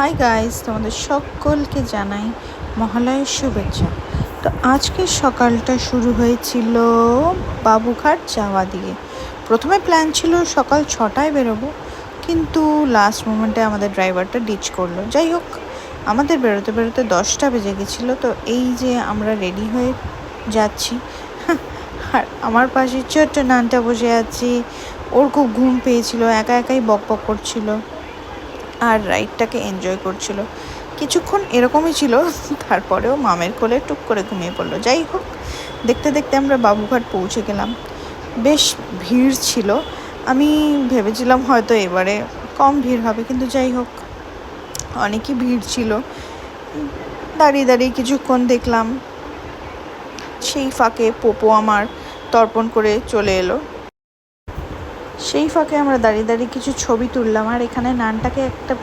Hi guys, তোমাদের সকলকে জানাই মহালয়ের শুভেচ্ছা। তো আজকে সকালটা শুরু হয়েছিল বাবুঘাট যাওয়া দিয়ে। প্রথমে প্ল্যান ছিল সকাল 6টায় বেরোবো, কিন্তু লাস্ট মোমেন্টে আমাদের ড্রাইভারটা ডিচ করলো। যাই হোক, আমাদের বেরোতে বেরোতে 10টা বেজে গেছিলো। তো এই যে আমরা রেডি হয়ে যাচ্ছি, আর আমার পাশে ছোট্ট নানটা বসে আছি। ওর খুব ঘুম পেয়েছিল, একা একাই বক বক করছিল আর রাইডটাকে এনজয় করছিল। কিছুক্ষণ এরকমই ছিল, তারপরেও মামের কোলে টুক করে ঘুমিয়ে পড়লো। যাই হোক, দেখতে দেখতে আমরা বাবুঘাট পৌঁছে গেলাম। বেশ ভিড় ছিল, আমি ভেবেছিলাম হয়তো এবারে কম ভিড় হবে, কিন্তু যাই হোক অনেকই ভিড় ছিল। দাঁড়িয়ে দাঁড়িয়ে কিছুক্ষণ দেখলাম, সেই ফাঁকে পোপো আমার তর্পণ করে চলে এলো। সেই ফাঁকে আমরা দাঁড়িয়ে দাঁড়িয়ে কিছু ছবি তুললাম, আর এখানে নানটাকে একটা